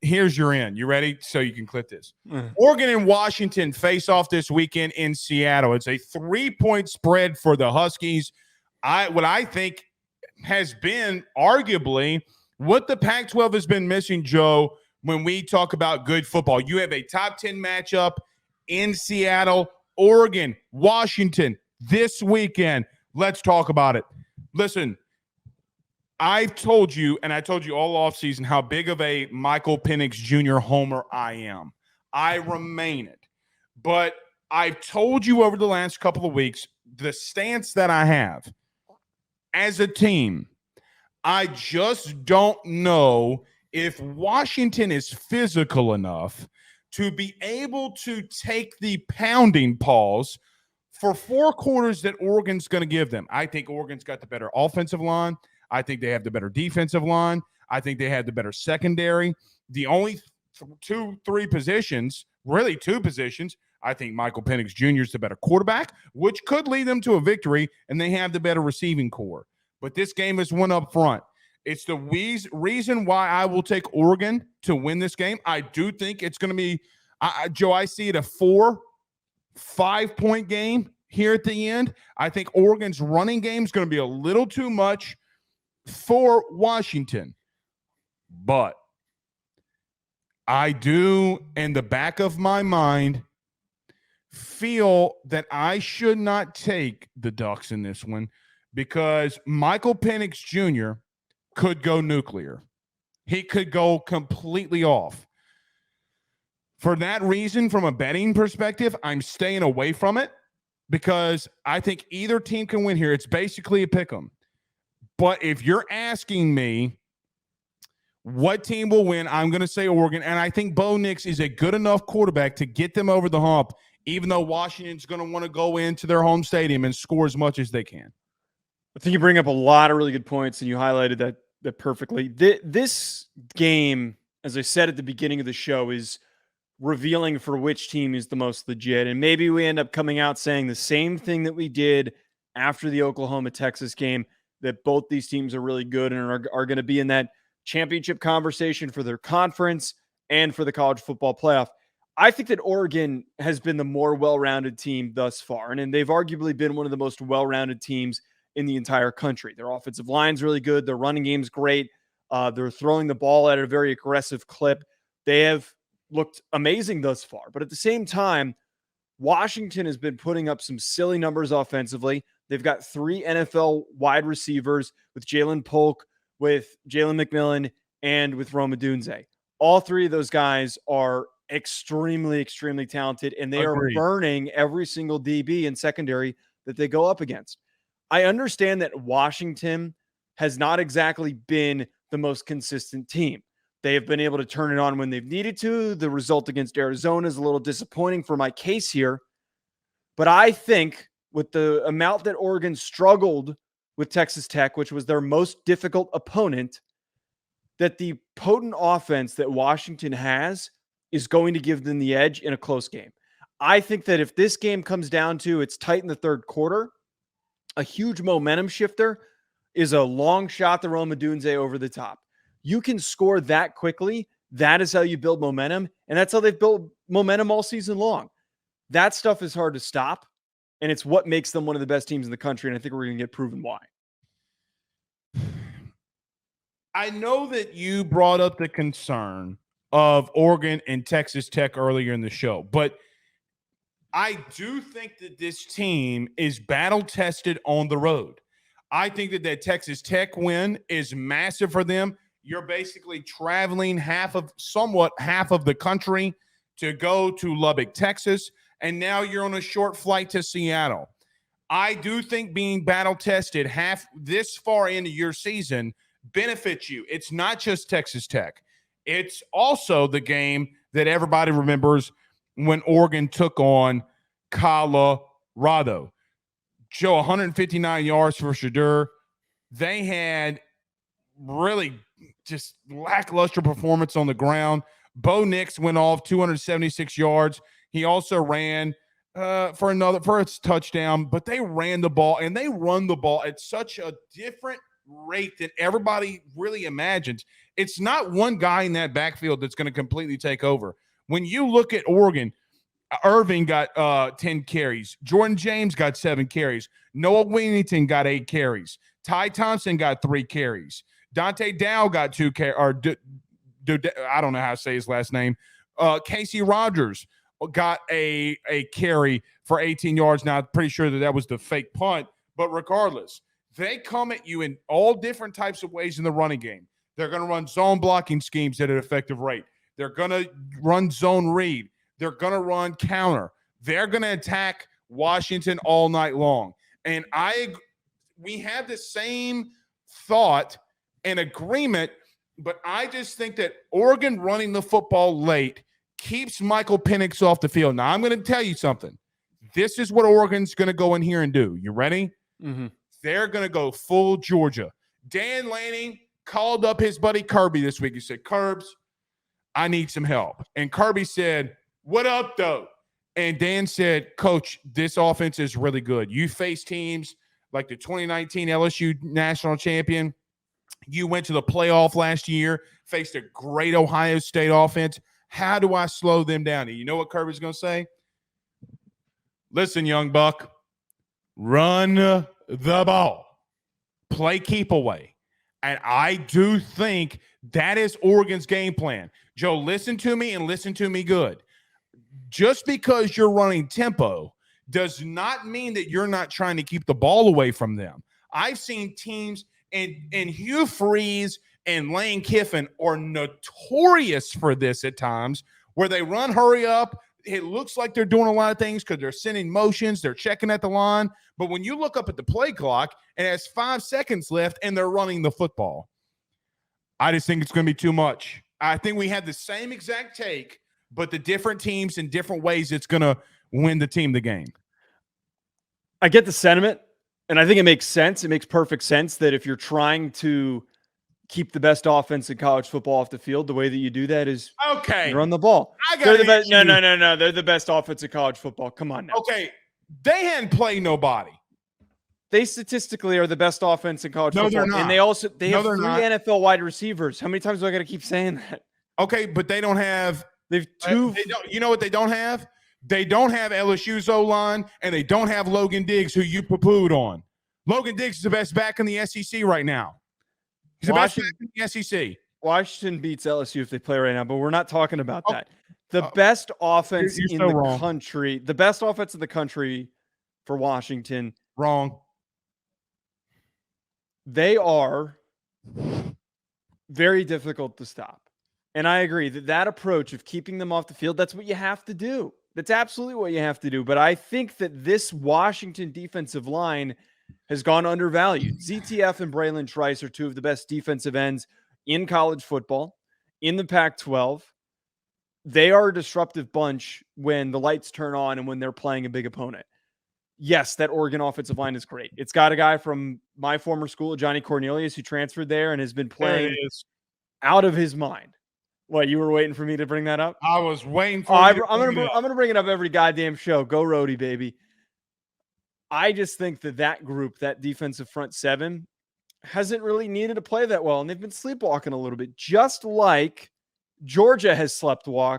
Here's your end. You ready? So you can clip this. Mm. Oregon and Washington face off this weekend in Seattle. It's a 3-point spread for the Huskies. What I think has been arguably what the Pac-12 has been missing, Joe, when we talk about good football. You have a top 10 matchup in Seattle, Oregon, Washington this weekend. Let's talk about it. Listen, I've told you, and I told you all offseason, how big of a Michael Penix Jr. homer I am. I remain it. But I've told you over the last couple of weeks the stance that I have. As a team, I just don't know if Washington is physical enough to be able to take the pounding pause for 4 quarters that Oregon's going to give them. I think Oregon's got the better offensive line. I think they have the better defensive line. I think they have the better secondary. The only 2 positions, I think Michael Penix Jr. is the better quarterback, which could lead them to a victory, and they have the better receiving core. But this game is one up front. It's the reason why I will take Oregon to win this game. I do think it's going to be, Joe, I see it a 4-5 point game here at the end. I think Oregon's running game is going to be a little too much for Washington. But I do, in the back of my mind, feel that I should not take the Ducks in this one because Michael Penix Jr. could go nuclear. He could go completely off. For that reason, from a betting perspective, I'm staying away from it because I think either team can win here. It's basically a pick 'em. But if you're asking me what team will win, I'm going to say Oregon. And I think Bo Nix is a good enough quarterback to get them over the hump, even though Washington's going to want to go into their home stadium and score as much as they can. I think you bring up a lot of really good points, and you highlighted that perfectly. This game, as I said at the beginning of the show, is revealing for which team is the most legit. And maybe we end up coming out saying the same thing that we did after the Oklahoma-Texas game, that both these teams are really good and are going to be in that championship conversation for their conference and for the college football playoff. I think that Oregon has been the more well-rounded team thus far, and they've arguably been one of the most well-rounded teams in the entire country. Their offensive line's really good. Their running game's great. They're throwing the ball at a very aggressive clip. They have looked amazing thus far. But at the same time, Washington has been putting up some silly numbers offensively. They've got 3 NFL wide receivers with Jalen Polk, with Jalen McMillan, and with Rome Odunze. All 3 of those guys are extremely, extremely talented, and they Agreed. are burning every single DB and secondary that they go up against. I understand that Washington has not exactly been the most consistent team. They have been able to turn it on when they've needed to. The result against Arizona is a little disappointing for my case here. But I think with the amount that Oregon struggled with Texas Tech, which was their most difficult opponent, that the potent offense that Washington has is going to give them the edge in a close game. I think that if this game comes down to it's tight in the third quarter, a huge momentum shifter is a long shot to Rome Odunze over the top. You can score that quickly. That is how you build momentum, and that's how they've built momentum all season long. That stuff is hard to stop, and it's what makes them one of the best teams in the country, and I think we're going to get proven why. I know that you brought up the concern of Oregon and Texas Tech earlier in the show, but I do think that this team is battle-tested on the road. I think that Texas Tech win is massive for them. You're basically traveling half of the country to go to Lubbock, Texas, and now you're on a short flight to Seattle. I do think being battle-tested half this far into your season benefits you. It's not just Texas Tech. It's also the game that everybody remembers when Oregon took on Colorado. Joe, 159 yards for Shadur. They had really just lackluster performance on the ground. Bo Nix went off 276 yards. He also ran for a touchdown, but they ran the ball, and they run the ball at such a different rate that everybody really imagines. It's not one guy in that backfield that's going to completely take over. When you look at Oregon, Irving got 10 carries. Jordan James got 7 carries. Noah Winnington got 8 carries. Ty Thompson got 3 carries. Dante Dow got 2 carries. I don't know how to say his last name. Casey Rogers got a carry for 18 yards. Now, I'm pretty sure that was the fake punt. But regardless, they come at you in all different types of ways in the running game. They're going to run zone blocking schemes at an effective rate. They're going to run zone read. They're going to run counter. They're going to attack Washington all night long. And we have the same thought and agreement, but I just think that Oregon running the football late keeps Michael Penix off the field. Now, I'm going to tell you something. This is what Oregon's going to go in here and do. You ready? Mm-hmm. They're going to go full Georgia. Dan Lanning called up his buddy Kirby this week. He said, Curbs, I need some help. And Kirby said, what up, though? And Dan said, Coach, this offense is really good. You face teams like the 2019 LSU national champion. You went to the playoff last year, faced a great Ohio State offense. How do I slow them down? And you know what Kirby's going to say? Listen, young buck, run the ball. Play keep away. And I do think that is Oregon's game plan. Joe, listen to me and listen to me good. Just because you're running tempo does not mean that you're not trying to keep the ball away from them. I've seen teams, and Hugh Freeze and Lane Kiffin are notorious for this at times, where they run hurry up. It looks like they're doing a lot of things because they're sending motions, they're checking at the line. But when you look up at the play clock and it has 5 seconds left and they're running the football, I just think it's going to be too much. I think we had the same exact take, but the different teams in different ways, it's going to win the team the game. I get the sentiment, and I think it makes sense. It makes perfect sense that if you're trying to keep the best offense in college football off the field, the way that you do that is you run the ball. They're the best. No. They're the best offense in college football. Come on now. Okay. They hadn't played nobody. They statistically are the best offense in college football. They're not. And they have 3 NFL wide receivers. How many times do I got to keep saying that? Okay, but they don't have – They've 2 you know what they don't have? They don't have LSU's O-line, and they don't have Logan Diggs, who you poo-pooed on. Logan Diggs is the best back in the SEC right now. He's the best back in the SEC. Washington beats LSU if they play right now, but we're not talking about that. The best offense in the country, the best offense in the country for Washington. Wrong. They are very difficult to stop. And I agree that approach of keeping them off the field, that's what you have to do. That's absolutely what you have to do. But I think that this Washington defensive line has gone undervalued. ZTF and Braylon Trice are 2 of the best defensive ends in college football, in the Pac-12. They are a disruptive bunch when the lights turn on and when they're playing a big opponent. Yes, that Oregon offensive line is great. It's got a guy from my former school, Johnny Cornelius, who transferred there and has been playing out of his mind. What, you were waiting for me to bring that up? I was waiting for I'm gonna bring it up every goddamn show. Go Rhodey, baby. I just think that group, that defensive front 7, hasn't really needed to play that well, and they've been sleepwalking a little bit, just like Georgia has sleptwalk.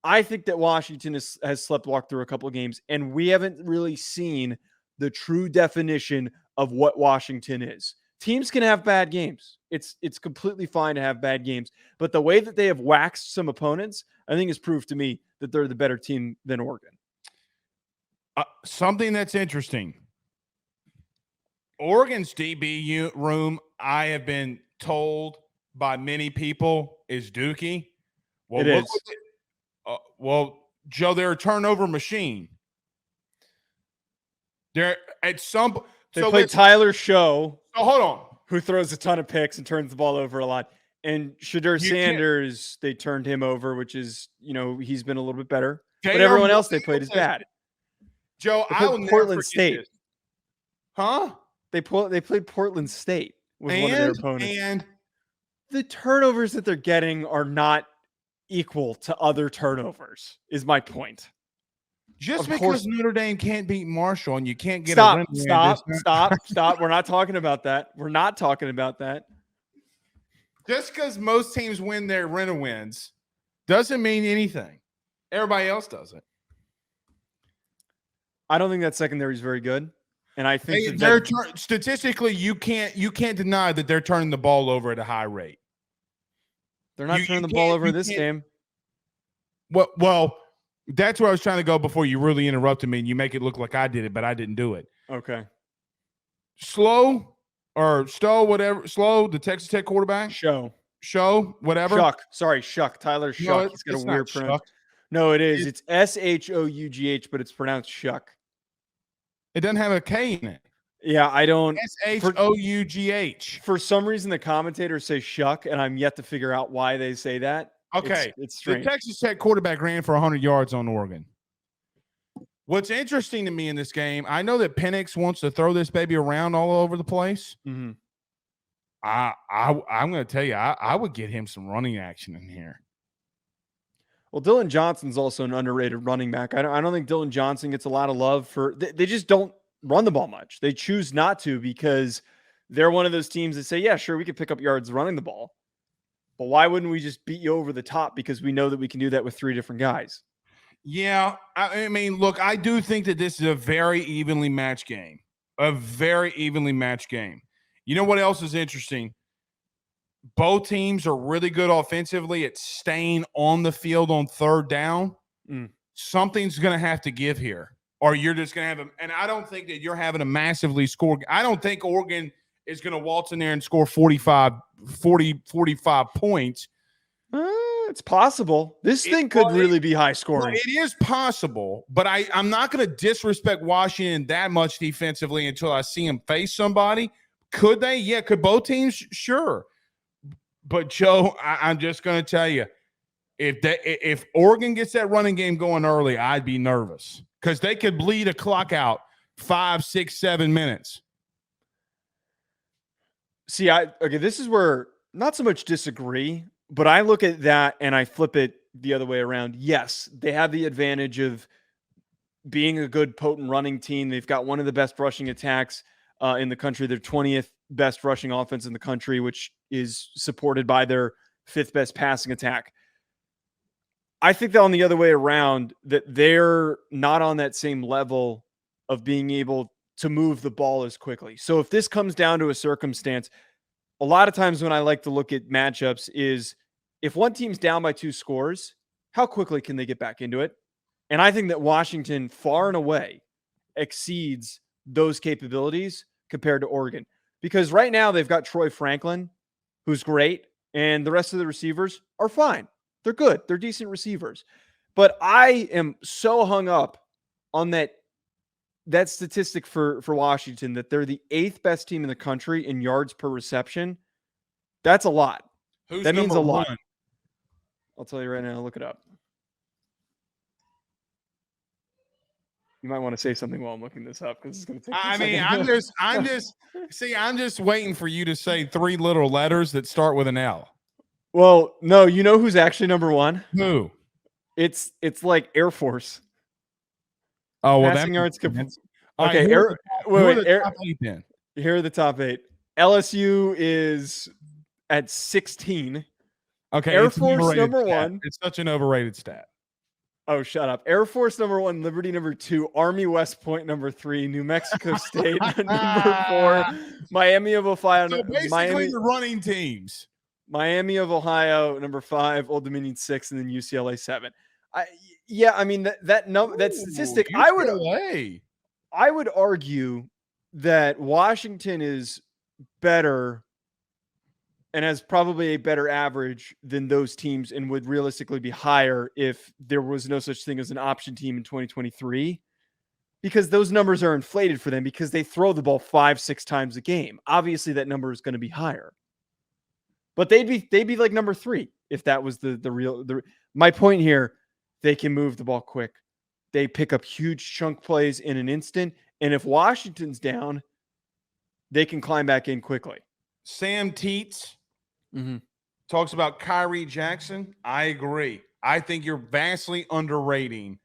I think that Washington has sleptwalked through a couple of games, and we haven't really seen the true definition of what Washington is. Teams can have bad games. It's completely fine to have bad games, but the way that they have waxed some opponents, I think has proved to me that they're the better team than Oregon. Something that's interesting. Oregon's DB room, I have been told by many people, is dookie. Well, it is. Joe, they're a turnover machine. They're at some. They play Tyler Show. So hold on. Who throws a ton of picks and turns the ball over a lot. And Shadur Sanders, they turned him over, which is, he's been a little bit better. But everyone else they played is bad. Joe, I will Portland State. This. Huh? They played Portland State with one of their opponents. And the turnovers that they're getting are not equal to other turnovers, is my point. Just Of because course. Notre Dame can't beat Marshall and you can't get Stop, a win. stop. We're not talking about that. We're not talking about that. Just because most teams win their rental wins doesn't mean anything. Everybody else does it. I don't think that secondary is very good. And I think Statistically, you can't deny that they're turning the ball over at a high rate. They're not turning the ball over this game. Well, that's where I was trying to go before you really interrupted me and you make it look like I did it, but I didn't do it. Okay. Stowe, whatever. Slow, the Texas Tech quarterback. Show, whatever. Shuck. Tyler Shuck. No, he's got a weird pronunciation. No, it is. It's Shough, but it's pronounced Shuck. It doesn't have a K in it. Yeah, I don't. Shough. For some reason, the commentators say Shuck, and I'm yet to figure out why they say that. Okay. It's strange. The Texas Tech quarterback ran for 100 yards on Oregon. What's interesting to me in this game, I know that Penix wants to throw this baby around all over the place. Mm-hmm. I'm going to tell you, I would get him some running action in here. Well, Dylan Johnson's also an underrated running back. I don't think Dylan Johnson gets a lot of love for. They just don't run the ball much. They choose not to because they're one of those teams that say, yeah, sure, we could pick up yards running the ball. But why wouldn't we just beat you over the top? Because we know that we can do that with 3 different guys. Yeah. I mean, look, I do think that this is a very evenly matched game. A very evenly matched game. You know what else is interesting? Both teams are really good offensively at staying on the field on third down. Something's going to have to give here. Or you're just going to have and I don't think that you're having a massively score. I don't think Oregon is going to waltz in there and score 45 points. It's possible. This thing could really be high scoring. Well, it is possible, but I'm not going to disrespect Washington that much defensively until I see them face somebody. Could they? Yeah. Could both teams? Sure. But, Joe, I'm just going to tell you, if Oregon gets that running game going early, I'd be nervous because they could bleed a clock out 5, 6, 7 minutes. See, this is where not so much disagree, but I look at that and I flip it the other way around. Yes, they have the advantage of being a good, potent running team. They've got one of the best rushing attacks in the country. They're 20th best rushing offense in the country, which is supported by their 5th best passing attack. I think that on the other way around, that they're not on that same level of being able to move the ball as quickly. So if this comes down to a circumstance, a lot of times when I like to look at matchups is if one team's down by 2 scores, how quickly can they get back into it? And I think that Washington far and away exceeds those capabilities compared to Oregon. Because right now they've got Troy Franklin, who's great, and the rest of the receivers are fine. They're good. They're decent receivers. But I am so hung up on that statistic for Washington that they're the 8th best team in the country in yards per reception. That's a lot. That means a lot. I'll tell you right now. Look it up. You might want to say something while I'm looking this up because it's going to take. I'm just waiting for you to say 3 little letters that start with an L. Well, no, you know who's actually number 1? Who? It's like Air Force. Oh, well, passing yards. Okay, here are the top 8. LSU is at 16. Okay, Air Force number 1. It's such an overrated stat. Oh, shut up. Air Force number 1, Liberty number 2, Army West Point number 3, New Mexico State number 4, Miami of Ohio. So basically the running teams. Miami of Ohio number 5, Old Dominion 6, and then UCLA 7. That statistic. UCLA. I would argue that Washington is better and has probably a better average than those teams and would realistically be higher if there was no such thing as an option team in 2023, because those numbers are inflated for them because they throw the ball 5-6 times a game. Obviously that number is going to be higher, but they'd be like number 3 if that was my point here. They can move the ball quick. They pick up huge chunk plays in an instant. And if Washington's down, they can climb back in quickly. Sam Teets talks about Kyrie Jackson. I agree. I think you're vastly underrating